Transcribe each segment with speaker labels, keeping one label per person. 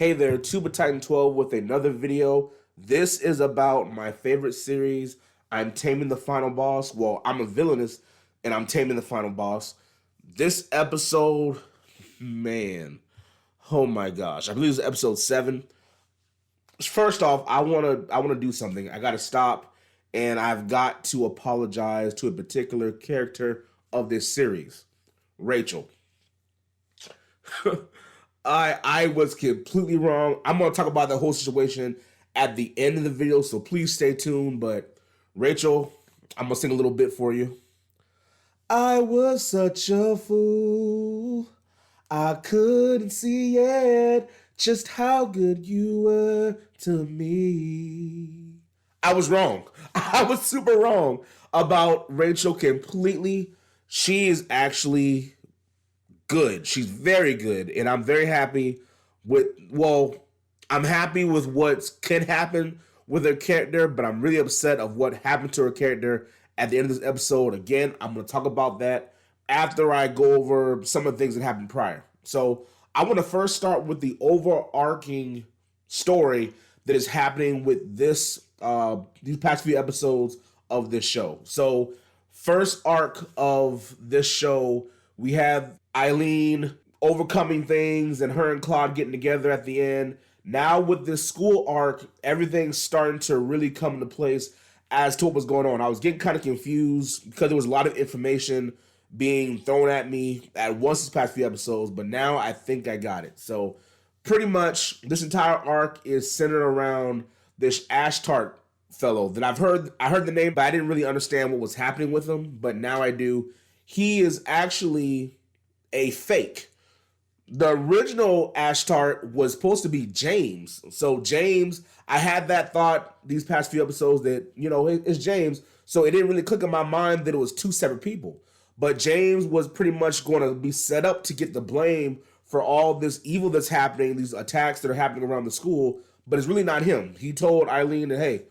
Speaker 1: Hey there, Tuba Titan 12 with another video. This is about my favorite series. I'm taming the final boss. Well, I'm a villainess and I'm taming the final boss. This episode, man, oh my gosh. I believe it's episode 7. First off, I wanna do something. I gotta stop and I've got to apologize to a particular character of this series, Rachel. I was completely wrong. I'm gonna talk about the whole situation at the end of the video, so please stay tuned. But Rachel, I'm gonna sing a little bit for you. I was such a fool. I couldn't see yet just how good you were to me. I was wrong. I was super wrong about Rachel completely. She is actually good. She's very good, and I'm very happy with. Well, I'm happy with what can happen with her character, but I'm really upset of what happened to her character at the end of this episode. Again, I'm going to talk about that after I go over some of the things that happened prior. So I want to first start with the overarching story that is happening with this these past few episodes of this show. So first arc of this show, we have Eileen overcoming things and her and Claude getting together at the end. Now with this school arc, everything's starting to really come into place as to what was going on. I was getting kind of confused because there was a lot of information being thrown at me at once these past few episodes, but now I think I got it. So pretty much this entire arc is centered around this Ash Tart fellow that I heard the name, but I didn't really understand what was happening with him, but now I do. He is actually a fake. The original Ash Tart was supposed to be James. So James, I had that thought these past few episodes that, it's James. So it didn't really click in my mind that it was two separate people. But James was pretty much going to be set up to get the blame for all this evil that's happening, these attacks that are happening around the school. But it's really not him. He told Eileen that, hey,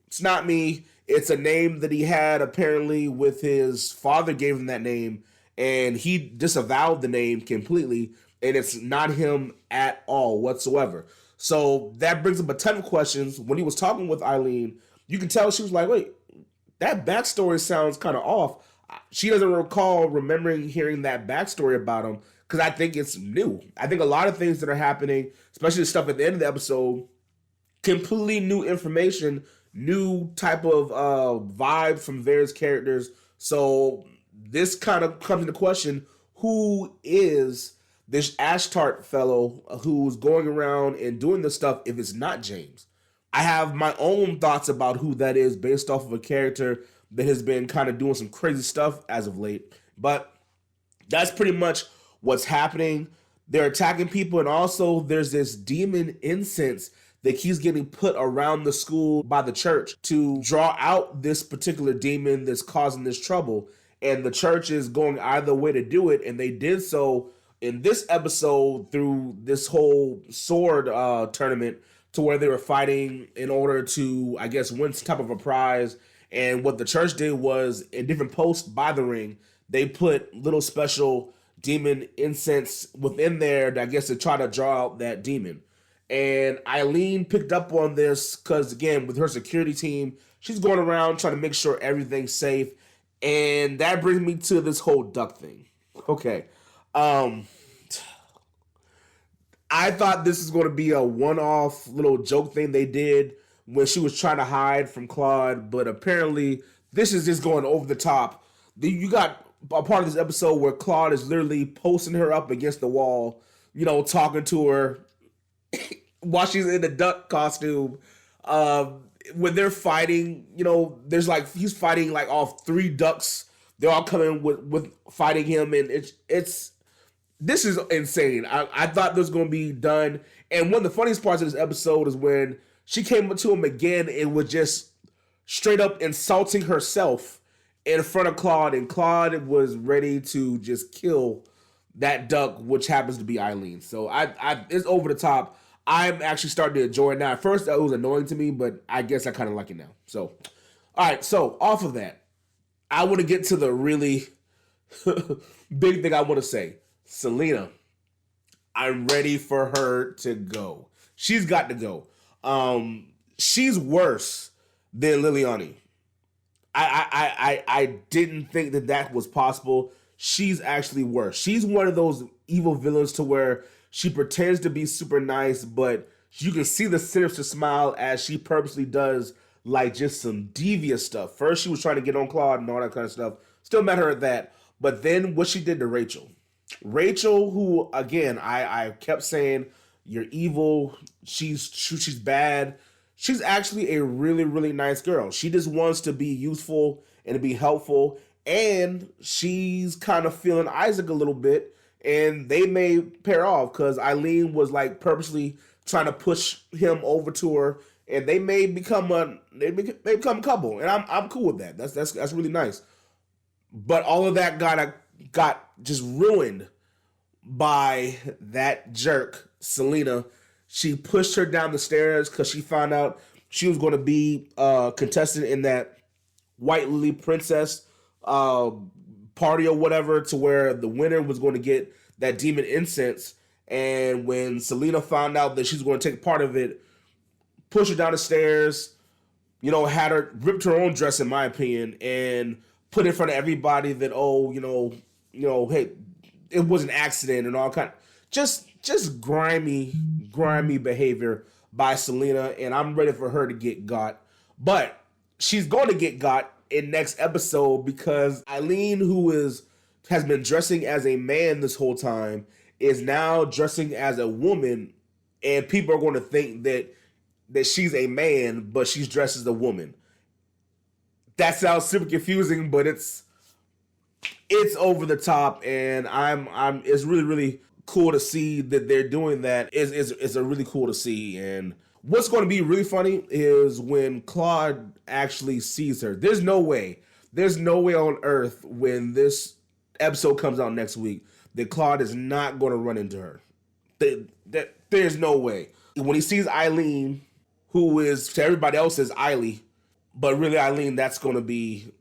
Speaker 1: it's not me. It's a name that he had apparently with his father gave him that name. And he disavowed the name completely, and it's not him at all whatsoever. So that brings up a ton of questions. When he was talking with Eileen, you can tell she was like, wait, that backstory sounds kind of off. She doesn't recall remembering hearing that backstory about him because I think it's new. I think a lot of things that are happening, especially the stuff at the end of the episode, completely new information, new type of vibe from various characters. So this kind of comes into question, who is this Ash Tart fellow who's going around and doing this stuff if it's not James? I have my own thoughts about who that is based off of a character that has been kind of doing some crazy stuff as of late. But that's pretty much what's happening. They're attacking people, and also there's this demon incense that keeps getting put around the school by the church to draw out this particular demon that's causing this trouble. And the church is going either way to do it, and they did so in this episode through this whole sword tournament to where they were fighting in order to, I guess, win some type of a prize. And what the church did was, in different posts by the ring, they put little special demon incense within there, I guess, to try to draw out that demon. And Eileen picked up on this because, again, with her security team, she's going around trying to make sure everything's safe. And that brings me to this whole duck thing. Okay. I thought this was going to be a one-off little joke thing they did when she was trying to hide from Claude, but apparently this is just going over the top. You got a part of this episode where Claude is literally posting her up against the wall, talking to her while she's in the duck costume. When they're fighting, there's he's fighting all 3 ducks. They're all coming with fighting him, and this is insane. I thought this was going to be done. And one of the funniest parts of this episode is when she came up to him again and was just straight up insulting herself in front of Claude, and Claude was ready to just kill that duck, which happens to be Eileen. So it's over the top. I'm actually starting to enjoy it now. At first, it was annoying to me, but I guess I kind of like it now. So, all right. So, off of that, I want to get to the really big thing I want to say. Selena, I'm ready for her to go. She's got to go. She's worse than Liliani. I didn't think that was possible. She's actually worse. She's one of those evil villains to where she pretends to be super nice, but you can see the sinister smile as she purposely does like just some devious stuff. First, she was trying to get on Claude and all that kind of stuff. Still met her at that. But then what she did to Rachel. Rachel, who again, I kept saying, you're evil, she's bad. She's actually a really, really nice girl. She just wants to be useful and to be helpful. And she's kind of feeling Isaac a little bit. And they may pair off because Eileen was like purposely trying to push him over to her. And they may become a couple. And I'm cool with that. That's really nice. But all of that got just ruined by that jerk, Selena. She pushed her down the stairs because she found out she was going to be contestant in that White Lily Princess party or whatever, to where the winner was going to get that demon incense. And when Selena found out that she's going to take part of it, pushed her down the stairs, had her ripped her own dress, in my opinion, and put in front of everybody that, hey, it was an accident and all kind of just grimy behavior by Selena, and I'm ready for her to get got. But she's going to get got in next episode because Eileen, who has been dressing as a man this whole time, is now dressing as a woman, and people are going to think that she's a man, but she's dressed as a woman. That sounds super confusing, but it's over the top, and it's really, really cool to see that they're doing that. It's a really cool to see. And what's going to be really funny is when Claude actually sees her. There's no way on earth when this episode comes out next week that Claude is not going to run into her. There's no way. When he sees Eileen, who is to everybody else is Eiley, but really Eileen, that's gonna be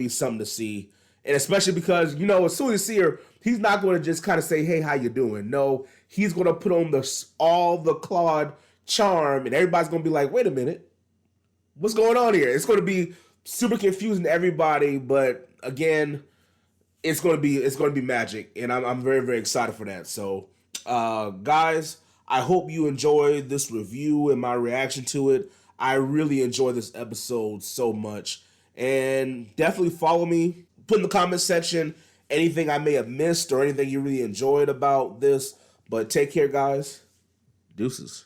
Speaker 1: something to see. And especially because, as soon as you see her, he's not going to just kind of say, hey, how you doing? No, he's going to put on all the Claude charm, and everybody's going to be like, wait a minute, what's going on here? It's going to be super confusing to everybody, but again, it's going to be magic, and I'm very, very excited for that. So, guys, I hope you enjoyed this review and my reaction to it. I really enjoyed this episode so much, and definitely follow me. Put in the comment section anything I may have missed or anything you really enjoyed about this. But take care, guys. Deuces.